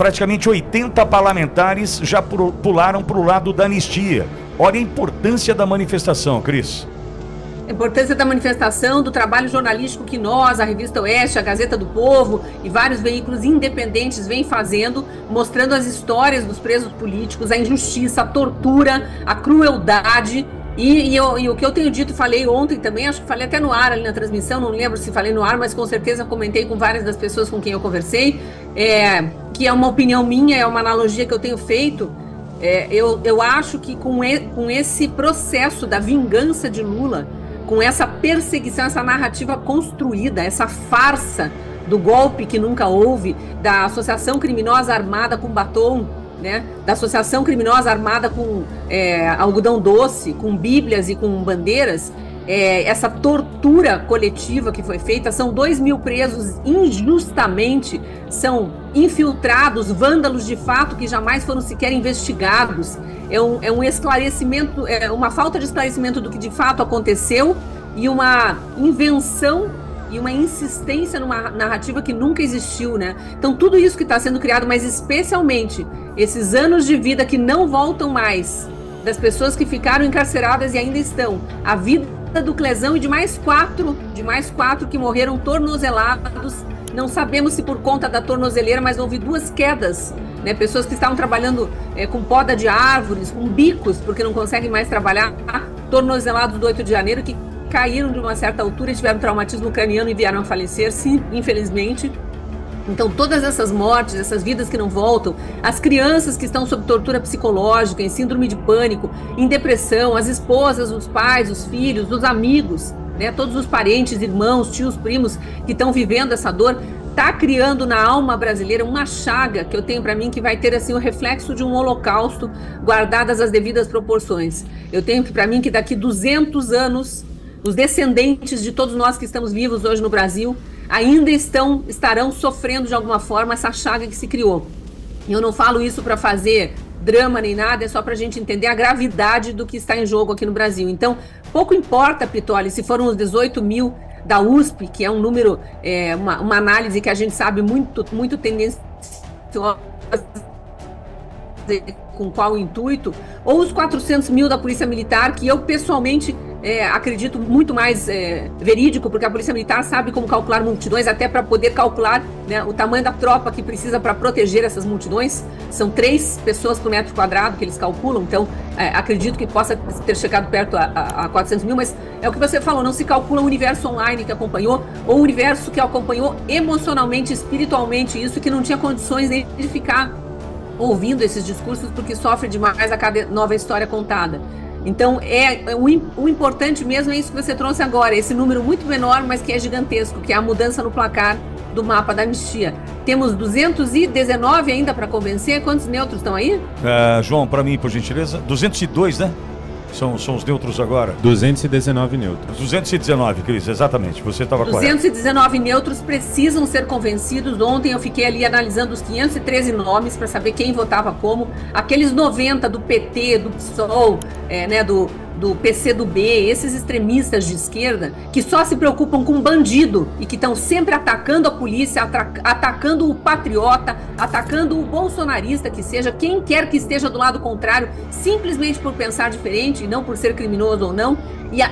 praticamente 80 parlamentares já pularam para o lado da anistia. Olha a importância da manifestação, Cris. A importância da manifestação, do trabalho jornalístico que nós, a Revista Oeste, a Gazeta do Povo e vários veículos independentes vêm fazendo, mostrando as histórias dos presos políticos, a injustiça, a tortura, a crueldade. E o que eu tenho dito, falei ontem também, acho que falei até no ar ali na transmissão, não lembro se falei no ar, mas com certeza comentei com várias das pessoas com quem eu conversei, que é uma opinião minha, é uma analogia que eu tenho feito. Eu acho que com esse processo da vingança de Lula, com essa perseguição, essa narrativa construída, essa farsa do golpe que nunca houve, da associação criminosa armada com batom, né, da associação criminosa armada com algodão doce, com bíblias e com bandeiras, essa tortura coletiva que foi feita, são 2.000 presos injustamente, são infiltrados, vândalos de fato que jamais foram sequer investigados, é um esclarecimento, uma falta de esclarecimento do que de fato aconteceu e uma invenção e uma insistência numa narrativa que nunca existiu, né? Então tudo isso que está sendo criado, mas especialmente esses anos de vida que não voltam mais, das pessoas que ficaram encarceradas e ainda estão, a vida do Clezão e de mais quatro que morreram tornozelados, não sabemos se por conta da tornozeleira, mas houve 2 quedas, né? Pessoas que estavam trabalhando com poda de árvores, com bicos, porque não conseguem mais trabalhar, tornozelados do 8 de janeiro, que caíram de uma certa altura e tiveram traumatismo craniano e vieram a falecer, sim, infelizmente. Então, todas essas mortes, essas vidas que não voltam, as crianças que estão sob tortura psicológica, em síndrome de pânico, em depressão, as esposas, os pais, os filhos, os amigos, né, todos os parentes, irmãos, tios, primos que estão vivendo essa dor, está criando na alma brasileira uma chaga que eu tenho para mim que vai ter assim o reflexo de um holocausto, guardadas as devidas proporções. Eu tenho para mim que daqui 200 anos, os descendentes de todos nós que estamos vivos hoje no Brasil ainda estarão sofrendo de alguma forma essa chaga que se criou. E eu não falo isso para fazer drama nem nada, é só para a gente entender a gravidade do que está em jogo aqui no Brasil. Então, pouco importa, Pitoli, se foram os 18.000 da USP, que é um número, uma análise que a gente sabe muito tendenciosa, com qual intuito, ou os 400.000 da Polícia Militar, que eu pessoalmente acredito muito mais verídico, porque a Polícia Militar sabe como calcular multidões, até para poder calcular, né, o tamanho da tropa que precisa para proteger essas multidões. São 3 pessoas por metro quadrado que eles calculam, então acredito que possa ter chegado perto a 400.000, mas é o que você falou, não se calcula o universo online que acompanhou, ou o universo que acompanhou emocionalmente, espiritualmente, isso que não tinha condições nem de ficar ouvindo esses discursos, porque sofre demais a cada nova história contada. Então, o importante mesmo é isso que você trouxe agora, esse número muito menor, mas que é gigantesco, que é a mudança no placar do mapa da anistia. Temos 219 ainda para convencer. Quantos neutros estão aí? João, para mim, por gentileza, 202, né? São os neutros agora? 219 neutros. 219, Cris, exatamente, você estava correto. 219 neutros precisam ser convencidos. Ontem eu fiquei ali analisando os 513 nomes para saber quem votava como. Aqueles 90 do PT, do PSOL, né, do PCdoB, esses extremistas de esquerda que só se preocupam com bandido e que estão sempre atacando a polícia, atacando o patriota, atacando o bolsonarista, que seja quem quer que esteja do lado contrário, simplesmente por pensar diferente e não por ser criminoso ou não,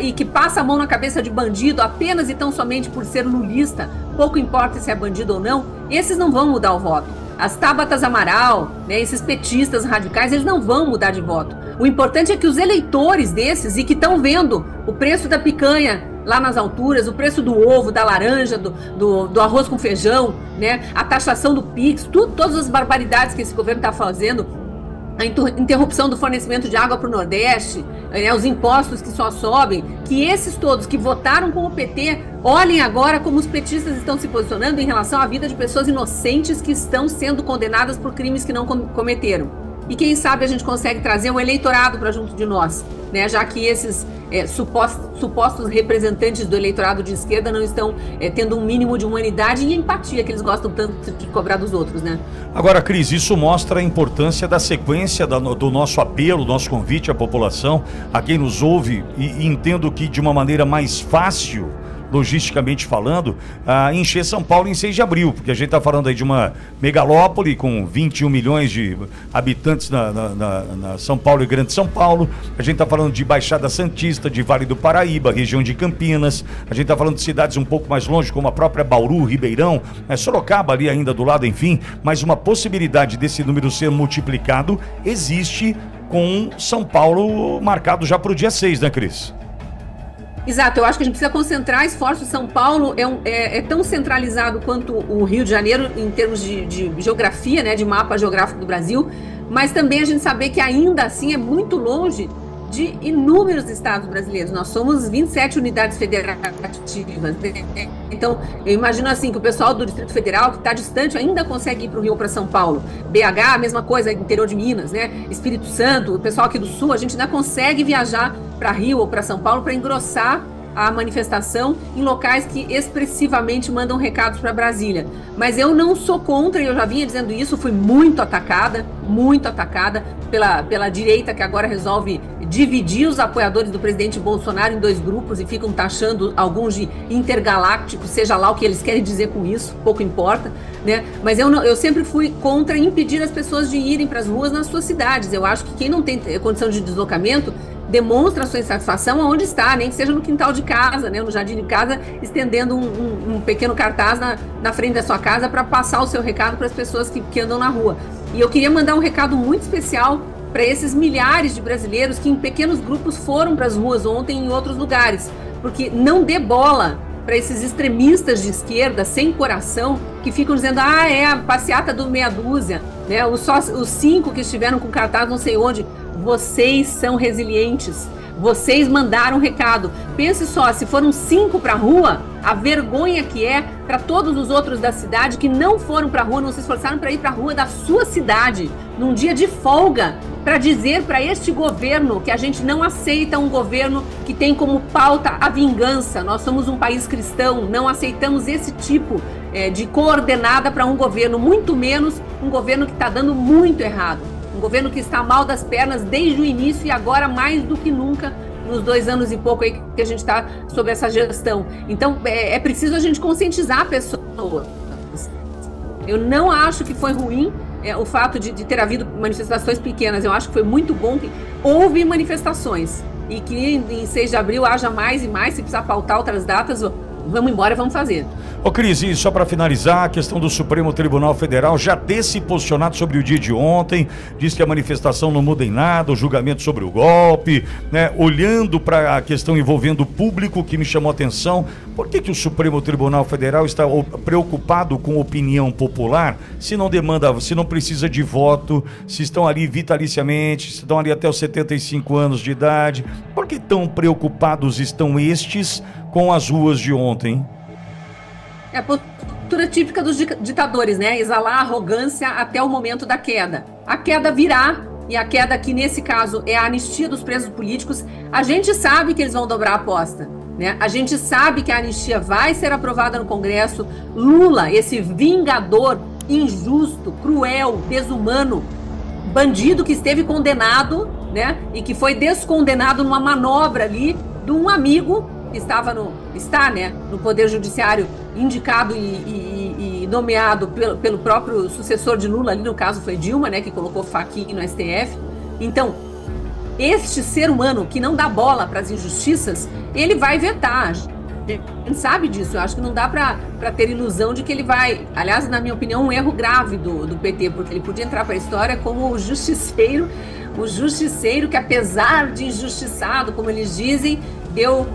e que passa a mão na cabeça de bandido apenas e tão somente por ser lulista, pouco importa se é bandido ou não, esses não vão mudar o voto. As Tabatas Amaral, né, esses petistas radicais, eles não vão mudar de voto. O importante é que os eleitores desses, e que estão vendo o preço da picanha lá nas alturas, o preço do ovo, da laranja, do arroz com feijão, né, a taxação do Pix, todas as barbaridades que esse governo está fazendo, a interrupção do fornecimento de água para o Nordeste, né, os impostos que só sobem, que esses todos que votaram com o PT olhem agora como os petistas estão se posicionando em relação à vida de pessoas inocentes que estão sendo condenadas por crimes que não cometeram. E quem sabe a gente consegue trazer um eleitorado para junto de nós, né, já que esses supostos representantes do eleitorado de esquerda não estão tendo um mínimo de humanidade e empatia que eles gostam tanto de cobrar dos outros, né? Agora, Cris, isso mostra a importância da sequência do nosso apelo, do nosso convite à população, a quem nos ouve, e entendo que de uma maneira mais fácil, logisticamente falando, a encher São Paulo em 6 de abril, porque a gente está falando aí de uma megalópole com 21 milhões de habitantes na São Paulo e Grande São Paulo, a gente está falando de Baixada Santista, de Vale do Paraíba, região de Campinas, a gente está falando de cidades um pouco mais longe, como a própria Bauru, Ribeirão, Sorocaba ali ainda do lado, enfim, mas uma possibilidade desse número ser multiplicado existe com São Paulo marcado já para o dia 6, né, Cris? Exato, eu acho que a gente precisa concentrar esforços. São Paulo é tão centralizado quanto o Rio de Janeiro em termos de geografia, né, de mapa geográfico do Brasil, mas também a gente saber que ainda assim é muito longe de inúmeros estados brasileiros. Nós somos 27 unidades federativas, né? Então, eu imagino assim que o pessoal do Distrito Federal, que está distante, ainda consegue ir para o Rio ou para São Paulo. BH, a mesma coisa, interior de Minas, né? Espírito Santo, o pessoal aqui do Sul, a gente ainda consegue viajar para Rio ou para São Paulo para engrossar a manifestação em locais que expressivamente mandam recados para Brasília. Mas eu não sou contra, e eu já vinha dizendo isso, fui muito atacada pela direita, que agora resolve dividir os apoiadores do presidente Bolsonaro em 2 grupos e ficam taxando alguns de intergalácticos, seja lá o que eles querem dizer com isso, pouco importa, né? Mas eu sempre fui contra impedir as pessoas de irem para as ruas nas suas cidades. Eu acho que quem não tem condição de deslocamento demonstra a sua insatisfação aonde está, nem que seja no quintal de casa, né, no jardim de casa, estendendo um pequeno cartaz na frente da sua casa para passar o seu recado para as pessoas que andam na rua. E eu queria mandar um recado muito especial para esses milhares de brasileiros que em pequenos grupos foram para as ruas ontem em outros lugares, porque não dê bola para esses extremistas de esquerda sem coração que ficam dizendo, é a passeata do meia dúzia, né, os 5 que estiveram com cartaz não sei onde. Vocês são resilientes, vocês mandaram um recado. Pense só, se foram 5 para a rua, a vergonha que é para todos os outros da cidade que não foram para a rua, não se esforçaram para ir para a rua da sua cidade, num dia de folga, para dizer para este governo que a gente não aceita um governo que tem como pauta a vingança. Nós somos um país cristão, não aceitamos esse tipo de coordenada para um governo, muito menos um governo que está dando muito errado. Um governo que está mal das pernas desde o início e agora mais do que nunca nos 2 anos e pouco aí que a gente está sob essa gestão. Então, é preciso a gente conscientizar pessoas. Eu não acho que foi ruim o fato de ter havido manifestações pequenas. Eu acho que foi muito bom que houve manifestações e que em 6 de abril haja mais e mais. Se precisar pautar outras datas, vamos embora, vamos fazer. Ô Cris, e só para finalizar, a questão do Supremo Tribunal Federal já ter se posicionado sobre o dia de ontem, diz que a manifestação não muda em nada, o julgamento sobre o golpe, né? Olhando para a questão envolvendo o público, que me chamou a atenção, por que o Supremo Tribunal Federal está preocupado com opinião popular, se não demanda, se não precisa de voto, se estão ali vitaliciamente, se estão ali até os 75 anos de idade, por que tão preocupados estão estes com as ruas de ontem? É a postura típica dos ditadores, né? Exalar a arrogância até o momento da queda. A queda virá, e a queda aqui nesse caso é a anistia dos presos políticos. A gente sabe que eles vão dobrar a aposta, né? A gente sabe que a anistia vai ser aprovada no Congresso. Lula, esse vingador injusto, cruel, desumano, bandido que esteve condenado, né? E que foi descondenado numa manobra ali de um amigo que está no Poder Judiciário, indicado e nomeado pelo próprio sucessor de Lula, ali no caso foi Dilma, né, que colocou Fachin no STF. Então, este ser humano que não dá bola para as injustiças, ele vai vetar. A gente sabe disso, eu acho que não dá para ter ilusão de que ele vai... Aliás, na minha opinião, um erro grave do PT, porque ele podia entrar para a história como o justiceiro que, apesar de injustiçado, como eles dizem, deu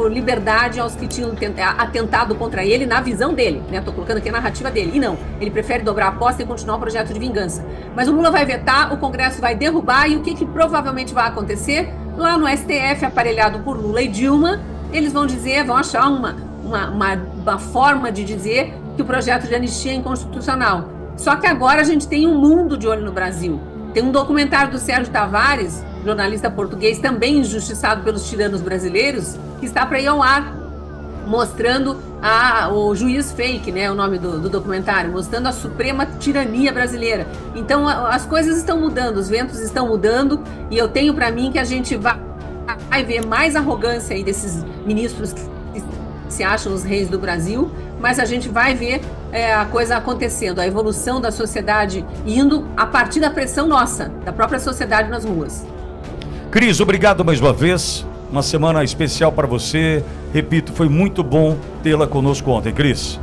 liberdade aos que tinham atentado contra ele na visão dele, né? Tô colocando aqui a narrativa dele. E não, ele prefere dobrar a aposta e continuar o projeto de vingança. Mas o Lula vai vetar, o Congresso vai derrubar, e o que provavelmente vai acontecer? Lá no STF, aparelhado por Lula e Dilma, eles vão achar uma forma de dizer que o projeto de anistia é inconstitucional. Só que agora a gente tem um mundo de olho no Brasil. Tem um documentário do Sérgio Tavares, jornalista português, também injustiçado pelos tiranos brasileiros, que está para ir ao ar, mostrando o juiz fake, né, o nome do documentário, mostrando a suprema tirania brasileira. Então, as coisas estão mudando, os ventos estão mudando, e eu tenho para mim que a gente vai ver mais arrogância aí desses ministros que se acham os reis do Brasil, mas a gente vai ver a coisa acontecendo, a evolução da sociedade indo a partir da pressão nossa, da própria sociedade nas ruas. Cris, obrigado mais uma vez. Uma semana especial para você. Repito, foi muito bom tê-la conosco ontem, Cris.